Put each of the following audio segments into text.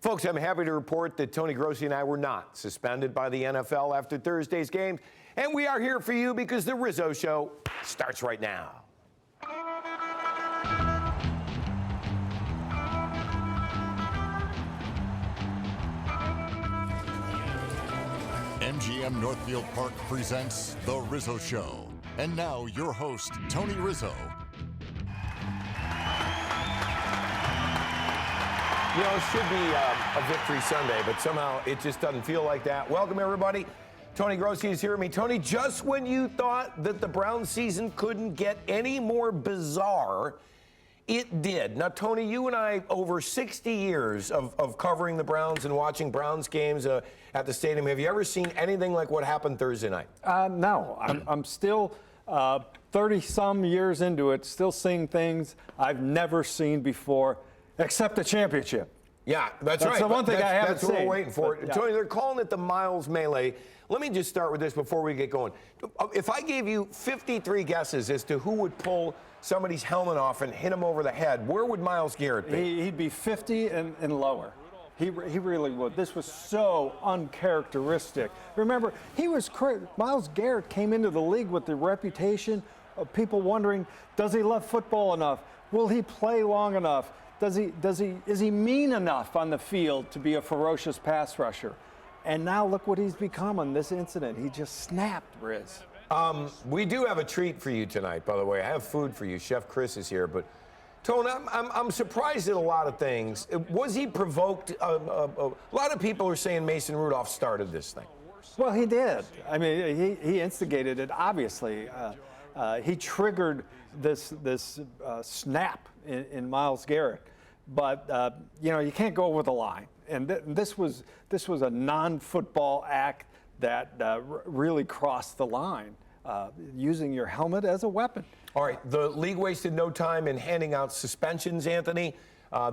Folks, I'm happy to report that Tony Grossi and I were not suspended by the NFL after Thursday's game, and we are here for you because the Rizzo Show starts right now. MGM Northfield Park presents The Rizzo Show. And now, your host, Tony Rizzo. You know, it should be a victory Sunday, but somehow it just doesn't feel like that. Welcome, everybody. Tony Grossi is here with me. Tony, just when you thought that the Browns season couldn't get any more bizarre, it did. Now, Tony, you and I, over 60 years of covering the Browns and watching Browns games at the stadium, have you ever seen anything like what happened Thursday night? No. I'm still 30-some years into it, still seeing things I've never seen before, except the championship. Yeah, that's right. That's the one thing I haven't seen. That's what we're waiting for. But, yeah. Tony, they're calling it the Myles Melee. Let me just start with this before we get going. If I gave you 53 guesses as to who would pull somebody's helmet off and hit him over the head, where would Myles Garrett be? He'd be 50 and lower. He really would. This was so uncharacteristic. Remember, Myles Garrett came into the league with the reputation of people wondering, does he love football enough? Will he play long enough? Is he mean enough on the field to be a ferocious pass rusher? And now look what he's become on this incident. He just snapped, Riz. We do have a treat for you tonight, by the way. I have food for you. Chef Chris is here. But, Tone, I'm surprised at a lot of things. Was he provoked? A lot of people are saying Mason Rudolph started this thing. Well, he did. I mean, he instigated it, obviously. He triggered this snap in Myles Garrett. But, you know, you can't go over the line. And this was a non-football act that really crossed the line, using your helmet as a weapon. All right, the league wasted no time in handing out suspensions, Anthony.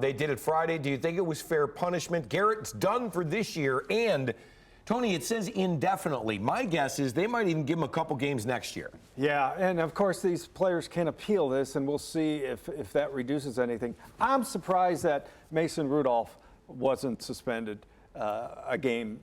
They did it Friday. Do you think it was fair punishment? Garrett's done for this year, and, Tony, it says indefinitely. My guess is they might even give him a couple games next year. Yeah, and of course these players can appeal this, and we'll see if that reduces anything. I'm surprised that Mason Rudolph wasn't suspended a game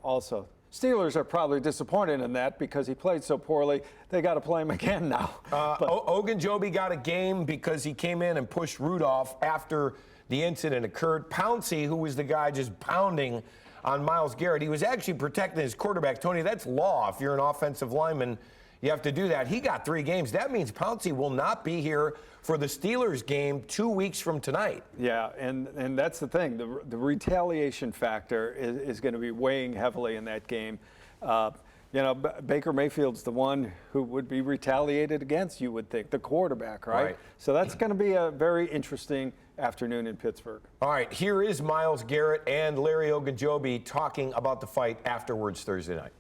also. Steelers are probably disappointed in that because he played so poorly. They got to play him again now. Ogunjobi got a game because he came in and pushed Rudolph after the incident occurred. Pouncey, who was the guy just pounding on Myles Garrett, he was actually protecting his quarterback. Tony, that's law. If you're an offensive lineman, you have to do that. He got 3 games. That means Pouncey will not be here for the Steelers game 2 weeks from tonight. Yeah, and that's the thing. The retaliation factor is going to be weighing heavily in that game. You know, Baker Mayfield's the one who would be retaliated against, you would think, the quarterback, right? So that's going to be a very interesting afternoon in Pittsburgh. All right, here is Myles Garrett and Larry Ogunjobi talking about the fight afterwards Thursday night.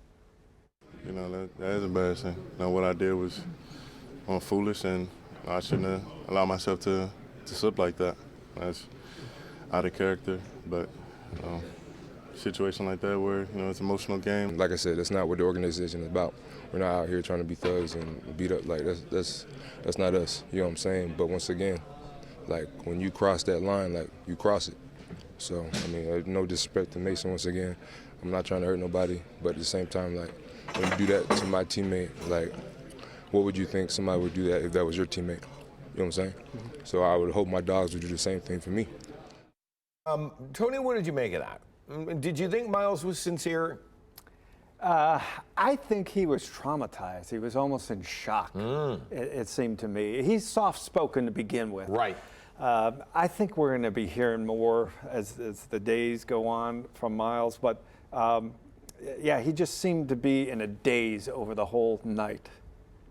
You know, that is embarrassing. You know, what I did was foolish, and I shouldn't have allowed myself to slip like that. That's out of character, but situation like that where, you know, it's an emotional game. Like I said, that's not what the organization is about. We're not out here trying to be thugs and beat up. Like, that's not us, you know what I'm saying? But once again, like, when you cross that line, like, you cross it. So, I mean, no disrespect to Mason once again. I'm not trying to hurt nobody, but at the same time, like, when you do that to my teammate, like, what would you think somebody would do that if that was your teammate? You know what I'm saying? Mm-hmm. So I would hope my dogs would do the same thing for me. Tony, what did you make of that? Did you think Myles was sincere? I think he was traumatized. He was almost in shock, it seemed to me. He's soft-spoken to begin with. Right. I think we're going to be hearing more as the days go on from Myles, but yeah, he just seemed to be in a daze over the whole night.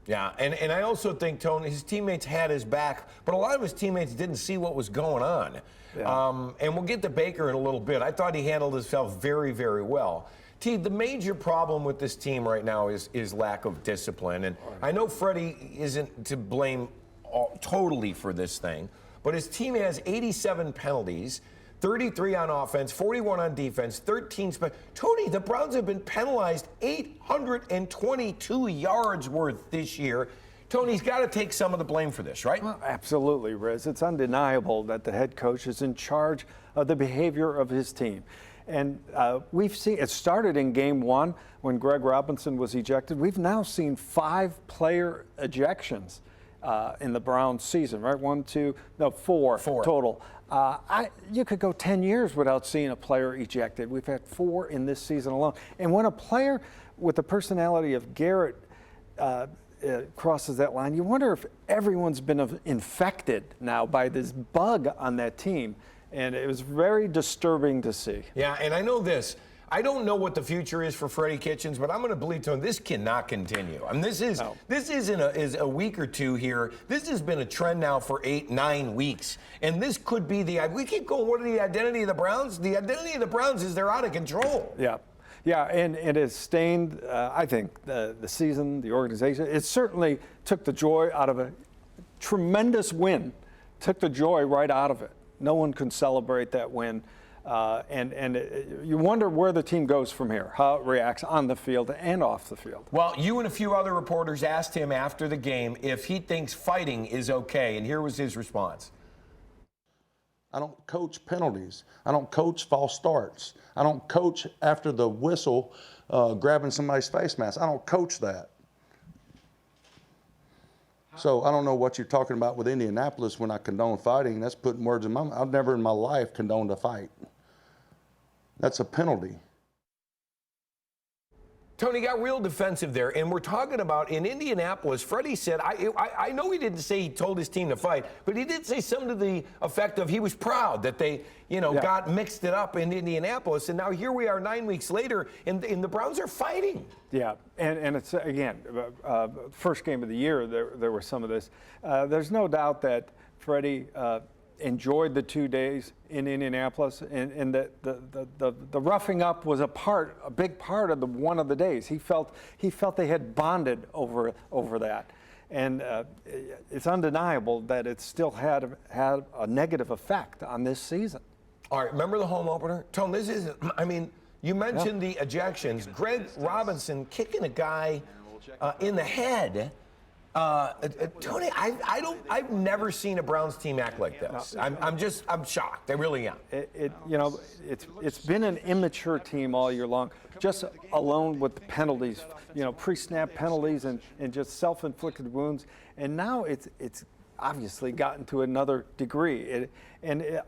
Yeah, and I also think, Tony, his teammates had his back, but a lot of his teammates didn't see what was going on. Yeah. And we'll get to Baker in a little bit. I thought he handled himself very, very well. T, the major problem with this team right now is lack of discipline. And I know Freddie isn't to blame totally for this thing, but his team has 87 penalties, 33 on offense, 41 on defense, 13. Tony, the Browns have been penalized 822 yards worth this year. Tony's got to take some of the blame for this, right? Well, absolutely, Riz. It's undeniable that the head coach is in charge of the behavior of his team. And we've seen it started in game 1 when Greg Robinson was ejected. We've now seen 5 player ejections in the Browns season, right? 4 total. You could go 10 years without seeing a player ejected. We've had 4 in this season alone. And when a player with the personality of Garrett crosses that line, you wonder if everyone's been infected now by this bug on that team. And it was very disturbing to see. Yeah, and I know this. I don't know what the future is for Freddie Kitchens, but I'm going to believe, Tony, this cannot continue. I mean, this isn't a week or two here. This has been a trend now for 8-9 weeks. And this could be we keep going, what are the identity of the Browns? The identity of the Browns is they're out of control. Yeah. Yeah, and it has stained, I think, the season, the organization. It certainly took the joy out of a tremendous win, took the joy right out of it. No one can celebrate that win. You wonder where the team goes from here, how it reacts on the field and off the field. Well, you and a few other reporters asked him after the game if he thinks fighting is okay, and here was his response. I don't coach penalties. I don't coach false starts. I don't coach after the whistle grabbing somebody's face mask. I don't coach that. So I don't know what you're talking about with Indianapolis when I condone fighting. That's putting words in my mouth. I've never in my life condoned a fight. That's a penalty. Tony got real defensive there, and we're talking about in Indianapolis, Freddie said, I know he didn't say he told his team to fight, but he did say something to the effect of he was proud that they, got mixed it up in Indianapolis, and now here we are 9 weeks later, and the Browns are fighting. Yeah, and it's, again, first game of the year, there was some of this. There's no doubt that Freddie enjoyed the 2 days in Indianapolis, and the roughing up was a big part of one of the days. He felt they had bonded over that, and it's undeniable that it still had a negative effect on this season. All right, remember the home opener, Tone? This isn't. I mean, you mentioned the ejections. Greg Robinson kicking a guy in the head. Tony, I've never seen a Browns team act like this. I'm shocked. I really am. It's been an immature team all year long, just alone with the penalties, pre-snap penalties and just self-inflicted wounds. And now it's obviously gotten to another degree.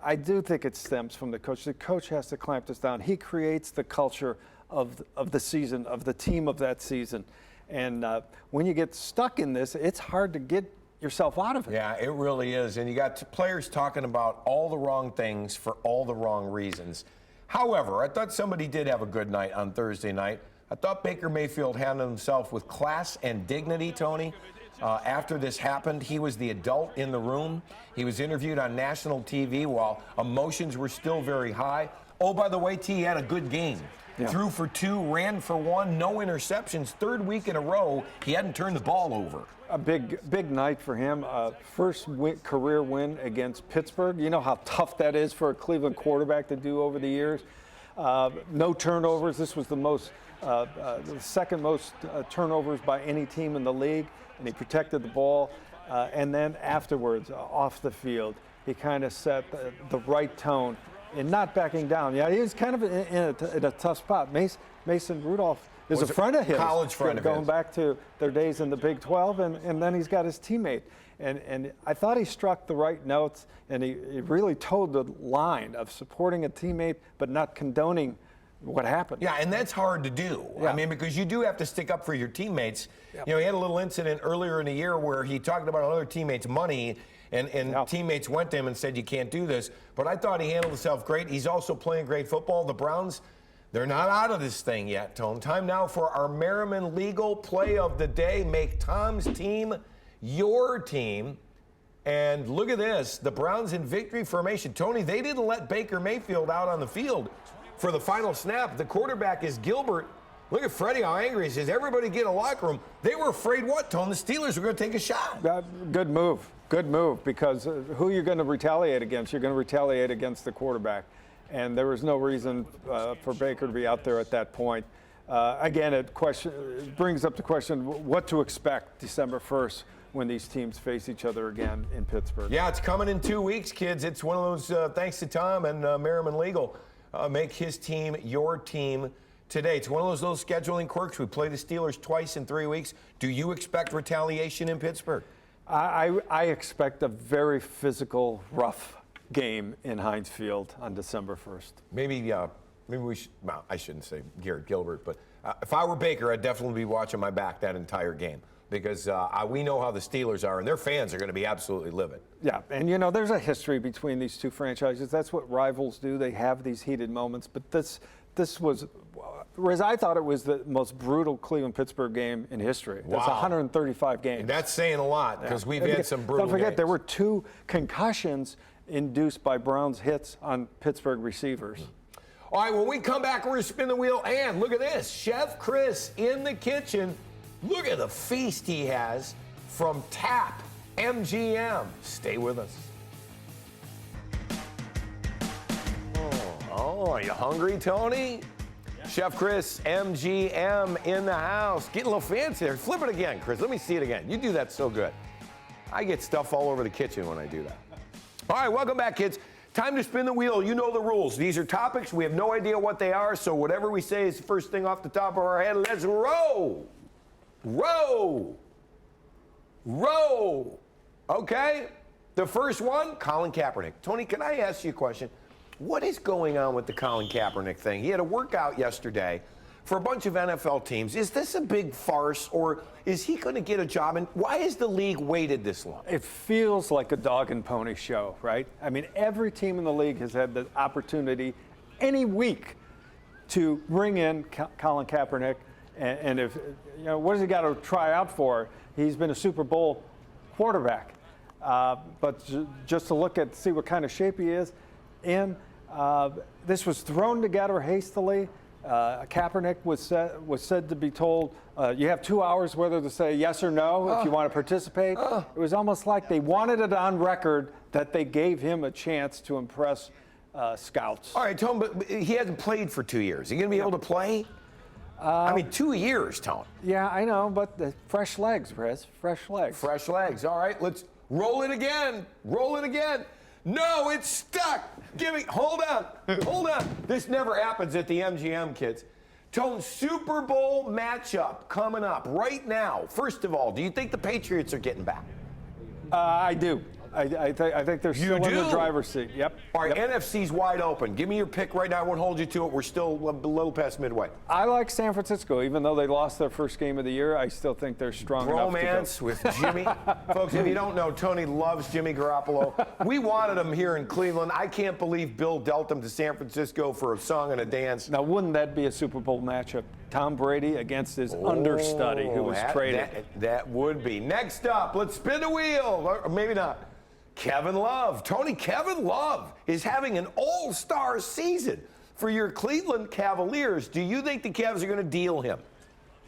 I do think it stems from the coach. The coach has to clamp this down. He creates the culture of the season, of the team of that season. And when you get stuck in this, it's hard to get yourself out of it. Yeah, it really is. And you got players talking about all the wrong things for all the wrong reasons. However, I thought somebody did have a good night on Thursday night. I thought Baker Mayfield handled himself with class and dignity, Tony. After this happened, he was the adult in the room. He was interviewed on national TV while emotions were still very high. Oh, by the way, T had a good game. Yeah. Threw for 2, ran for 1, no interceptions. 3rd week in a row, he hadn't turned the ball over. A big night for him. First career win against Pittsburgh. You know how tough that is for a Cleveland quarterback to do over the years. No turnovers. This was the second most turnovers by any team in the league, and he protected the ball. And then afterwards, off the field, he kind of set the right tone. And not backing down. Yeah, he was kind of in a tough spot. Mason Rudolph is a friend of his. College friend of his. Going back to their days in the Big 12, and then he's got his teammate. And I thought he struck the right notes, and he really towed the line of supporting a teammate but not condoning what happened. Yeah, and that's hard to do. Yeah. I mean, because you do have to stick up for your teammates. Yep. He had a little incident earlier in the year where he talked about another teammate's money, and teammates went to him and said, you can't do this. But I thought he handled himself great. He's also playing great football. The Browns, they're not out of this thing yet, Tone. Time now for our Merriman Legal play of the day. Make Tom's team your team. And look at this. The Browns in victory formation. Tony, they didn't let Baker Mayfield out on the field for the final snap. The quarterback is Gilbert. Look at Freddie, how angry he is. Everybody get in a locker room. They were afraid what, Tone? The Steelers were going to take a shot. Good move. Good move, because who you're going to retaliate against? You're going to retaliate against the quarterback. And there was no reason for Baker to be out there at that point. Again, it brings up the question what to expect December 1st when these teams face each other again in Pittsburgh. Yeah, it's coming in 2 weeks, kids. It's one of those, thanks to Tom and Merriman Legal, make his team your team today. It's one of those scheduling quirks. We play the Steelers twice in 3 weeks. Do you expect retaliation in Pittsburgh? I expect a very physical, rough game in Heinz Field on December 1st. Maybe we should, well, I shouldn't say Garrett Gilbert, but if I were Baker, I'd definitely be watching my back that entire game because we know how the Steelers are, and their fans are going to be absolutely livid. Yeah, and you know, there's a history between these two franchises. That's what rivals do. They have these heated moments, but this was, Riz, I thought it was the most brutal Cleveland-Pittsburgh game in history. That's 135 games. And that's saying a lot because we've had some brutal Don't forget, games. there were 2 concussions induced by Brown's hits on Pittsburgh receivers. All right, when we come back, we're going to spin the wheel, and look at this. Chef Chris in the kitchen. Look at the feast he has from TAP MGM. Stay with us. Oh, are you hungry, Tony? Yeah. Chef Chris, MGM in the house. Getting a little fancy there. Flip it again, Chris. Let me see it again. You do that so good. I get stuff all over the kitchen when I do that. All right, welcome back, kids. Time to spin the wheel. You know the rules. These are topics. We have no idea what they are, so whatever we say is the first thing off the top of our head. Let's roll. Row. Row. Okay? The first one, Colin Kaepernick. Tony, can I ask you a question? What is going on with the Colin Kaepernick thing? He had a workout yesterday for a bunch of NFL teams. Is this a big farce, or is he going to get a job? And why has the league waited this long? It feels like a dog and pony show, right? I mean, every team in the league has had the opportunity any week to bring in Colin Kaepernick. And if, you know, what has he got to try out for? He's been a Super Bowl quarterback. But just to look at, see what kind of shape he is in, this was thrown together hastily. Kaepernick was said to be told, you have 2 hours whether to say yes or no if you want to participate. It was almost like they wanted it on record that they gave him a chance to impress scouts. All right, Tone, but he hasn't played for 2 years. Is he going to be able to play? I mean, 2 years, Tone. Yeah, I know, but the fresh legs, Chris. Fresh legs. Fresh legs. All right, let's roll it again. Roll it again. No, it's stuck. Hold on. Hold on. This never happens at the MGM, kids. Tone, Super Bowl matchup coming up right now. First of all, do you think the Patriots are getting back? I do. I think they're still in the driver's seat. Yep. All right, NFC's wide open. Give me your pick right now. I won't hold you to it. We're still a little past midway. I like San Francisco. Even though they lost their first game of the year, I still think they're strong enough to go. Bromance with Jimmy. Folks, if you don't know, Tony loves Jimmy Garoppolo. We wanted him here in Cleveland. I can't believe Bill dealt him to San Francisco for a song and a dance. Now, wouldn't that be a Super Bowl matchup? Tom Brady against his understudy who was traded. That would be. Next up, let's spin the wheel. Or maybe not. Kevin Love. Tony, Kevin Love is having an all-star season for your Cleveland Cavaliers. Do you think the Cavs are going to deal him?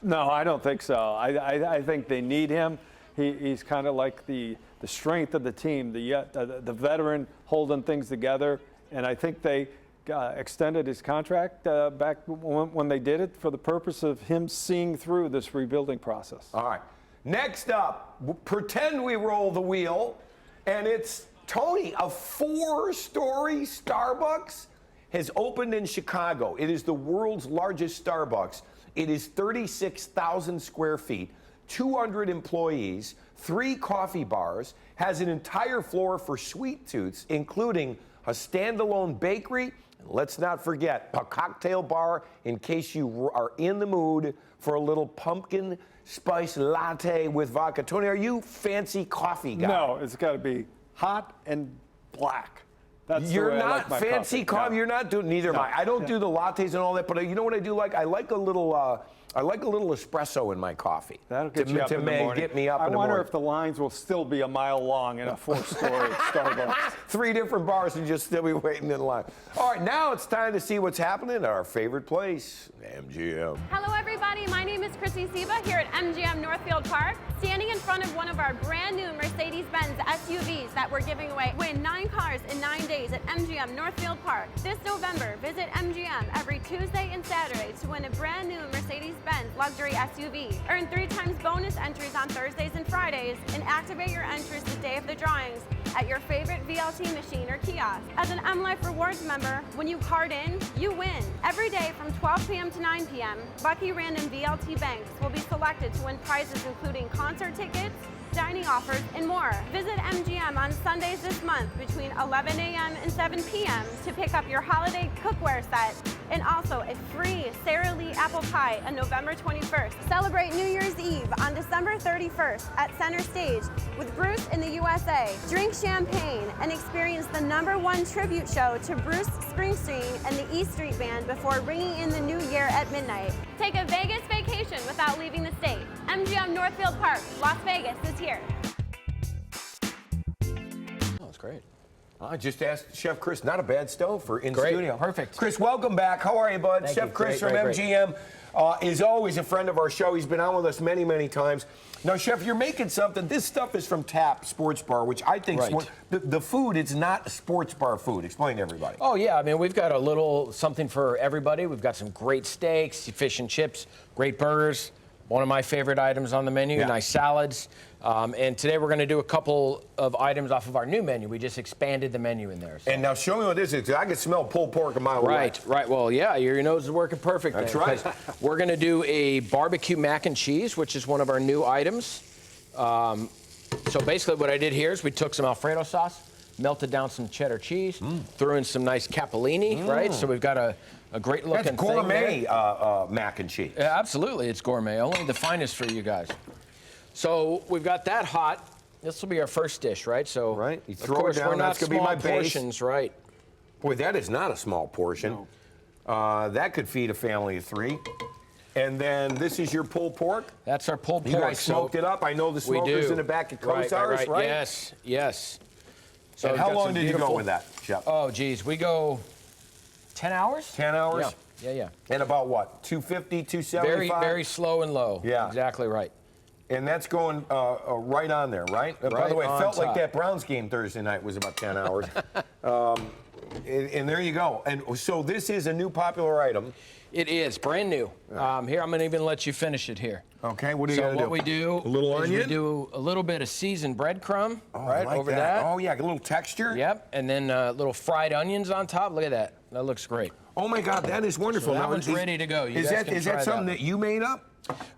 No, I don't think so. I think they need him. He's kind of like the strength of the team, the veteran holding things together. And I think they extended his contract back when they did it for the purpose of him seeing through this rebuilding process. All right. Next up, pretend we roll the wheel. And it's, Tony, a 4-story Starbucks has opened in Chicago. It is the world's largest Starbucks. It is 36,000 square feet, 200 employees, 3 coffee bars, has an entire floor for sweet tooths, including a standalone bakery. Let's not forget a cocktail bar in case you are in the mood for a little pumpkin spice latte with vodka. Tony, are you fancy coffee guy? No, it's got to be hot and black. That's You're not like fancy coffee. No. You're not doing neither am I. I don't do the lattes and all that, but you know what I do like? I like a little espresso in my coffee. That'll get you up in the morning. Get me up in the morning. I wonder if the lines will still be a mile long in a 4-story Starbucks. 3 different bars and just still be waiting in line. All right, now it's time to see what's happening at our favorite place, MGM. Hello, everybody. My name is Chrissy Siba here at MGM Northfield Park, standing in front of one of our brand new Mercedes-Benz SUVs that we're giving away. Win 9 cars in 9 days at MGM Northfield Park. This November, visit MGM every Tuesday and Saturday to win a brand new Mercedes-Benz Mercedes-Benz luxury SUV. Earn 3 times bonus entries on Thursdays and Fridays, and activate your entries the day of the drawings at your favorite VLT machine or kiosk. As an M Life Rewards member, when you card in, you win. Every day from 12 p.m. to 9 p.m., Lucky Random VLT banks will be selected to win prizes including concert tickets, dining offers, and more. Visit MGM on Sundays this month between 11 a.m. and 7 p.m. to pick up your holiday cookware set and also a free Sara Lee apple pie on November 21st. Celebrate New Year's Eve on December 31st at Center Stage with Bruce in the USA. Drink champagne and experience the #1 tribute show to Bruce Springsteen and the E Street Band before ringing in the new year at midnight. Take a Vegas vacation without leaving the state. MGM Northfield Park, Las Vegas is here. Oh, it's great. I just asked Chef Chris, not a bad stove for in Great, studio. perfect. Chris, welcome back. How are you, bud? Thank Chef you. Chris Great, from great, MGM is always a friend of our show. He's been on with us many, many times. Now, Chef, you're making something. This stuff is from Tap Sports Bar, which I think Right. the food, it's not sports bar food. Explain to everybody. Oh, yeah. I mean, we've got a little something for everybody. We've got some great steaks, fish and chips, great burgers. One of my favorite items on the menu, Yeah. nice salads. And today we're going to do a couple of items off of our new menu. We just expanded the menu in there. So. And now show me what this is, 'cause I can smell pulled pork a mile away. Right. Well, yeah, your nose is working perfect. That's there, right. 'cause We're going to do a barbecue mac and cheese, which is one of our new items. So basically what I did here is we took some Alfredo sauce, melted down some cheddar cheese, threw in some nice capellini, right? So we've got a great looking That's thing gourmet there. mac and cheese. Yeah, absolutely, it's gourmet. Only the finest for you guys. So we've got that hot. This will be our first dish, right? So Right. You of throw it course down, we're not that's gonna be small my base. portions, right? Boy, that is not a small portion. That could feed a family of 3. And then this is your pulled pork. That's our pulled You pork. guys smoked it up. I know the We smokers do. in the back at Right. Cosars, right? Yes. So And we've how got long some did you go beautiful- with that, Chef? Oh, geez, we go 10 hours. 10 hours? Yeah. And about what? 250, 275? Very slow and low. Yeah. Exactly right. And that's going right on there, right? By Right the way, it on felt like top. that Browns game Thursday night was about 10 hours. And there you go. And so this is a new popular item. It is brand new. Here, I'm going to even let you finish it here. Okay, what do you So gotta do? what we do A little is onion? we do a little bit of seasoned breadcrumb, right, I like over that. Oh, yeah, a little texture. Yep, and then little fried onions on top. Look at that. That looks great. Oh, my God, that is wonderful. So that Now, one's ready to go. You is guys that can is try that something that. that you made up?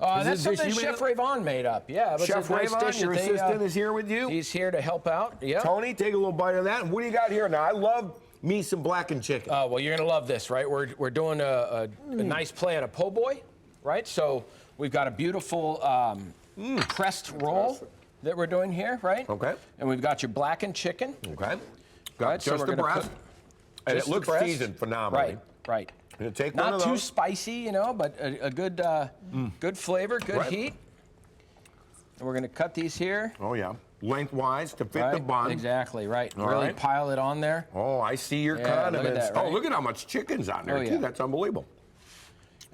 That's Is it a dish something you made Chef up? Rayvon made up. Yeah, it was Chef a nice Rayvon, dish your that they, assistant, is here with you? He's here to help out. Yeah. Tony, take a little bite of that. And what do you got here? Now, I love me some blackened chicken. Well, you're gonna love this, right? We're doing a nice play on a po' boy, right? So we've got a beautiful pressed roll that we're doing here, right? Okay. And we've got your blackened chicken. Okay. Got Right, so just we're the gonna breast. put And just it the looks breast. seasoned phenomenally. Right. You take one Not of too those. spicy, but a good good flavor, good Right. heat. And we're gonna cut these here. Oh, yeah. Lengthwise to fit Right? the bun. Exactly, right. All Really right. pile it on there. Oh, I see your Yeah, look at condiments. that, Oh, right? look at how much chicken's on there, Oh, too. yeah. That's unbelievable.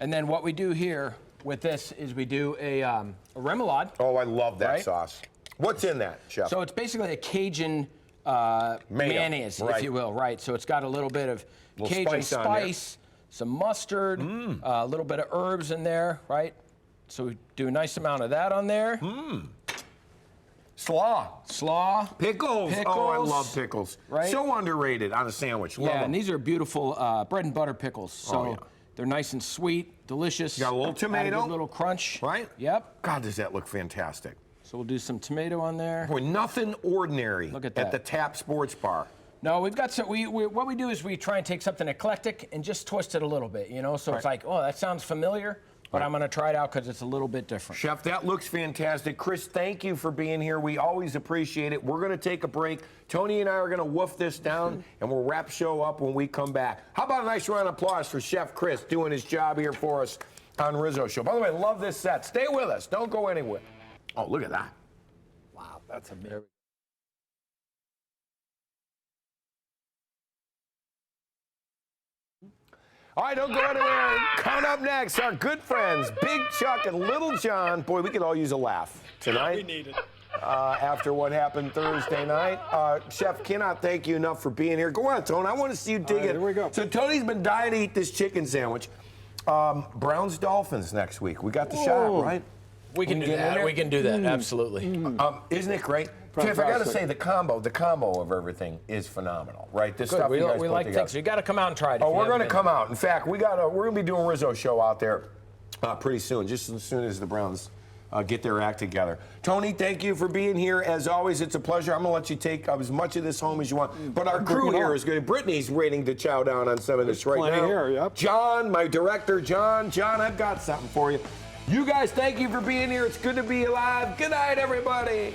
And then what we do here with this is we do a remoulade. Oh, I love that Right? sauce. What's in that, Chef? So it's basically a Cajun Mayo, mayonnaise, right. if you will, right? So it's got a little bit of Little Cajun spice on there. spice, some mustard, a little bit of herbs in there, right? So we do a nice amount of that on there. Slaw. Slaw. Pickles. Oh, I Pickles. love pickles. Right? So underrated on a sandwich. Love Yeah, 'em. and these are beautiful bread and butter pickles. So Oh, yeah. they're nice and sweet, delicious. Got a little Add tomato. good little crunch. Right? Yep. God, does that look fantastic. So we'll do some tomato on there. Boy, nothing ordinary Look at at that. the Tap Sports Bar. No, we've got some. What we do is we try and take something eclectic and just twist it a little bit, So it's like, oh, that sounds familiar, but I'm going to try it out because it's a little bit different. Chef, that looks fantastic. Chris, thank you for being here. We always appreciate it. We're going to take a break. Tony and I are going to woof this down, and we'll wrap show up when we come back. How about a nice round of applause for Chef Chris doing his job here for us on Rizzo Show. By the way, love this set. Stay with us. Don't go anywhere. Oh, look at that. Wow, that's amazing. All right, don't go anywhere. Coming up next, our good friends, Big Chuck and Little John. Boy, we could all use a laugh tonight. We need it. After what happened Thursday night. Chef, cannot thank you enough for being here. Go on, Tony. I want to see you dig it. Here we go. So Tony's been dying to eat this chicken sandwich. Browns Dolphins next week. We got the shot, right? We can do that. We can do that. Absolutely. Isn't it great? Tiff, I got to say the combo of everything is phenomenal, right? This stuff We you guys put like together. things. You got to come out and try it. Oh, we're going to come out. In fact, we're going to be doing Rizzo Show out there pretty soon, just as soon as the Browns get their act together. Tony, thank you for being here. As always, it's a pleasure. I'm going to let you take as much of this home as you want. But our crew here is good. Brittany's waiting to chow down on some of this right now. Here, yep. John, my director, John, I've got something for you. You guys, thank you for being here. It's good to be alive. Good night, everybody.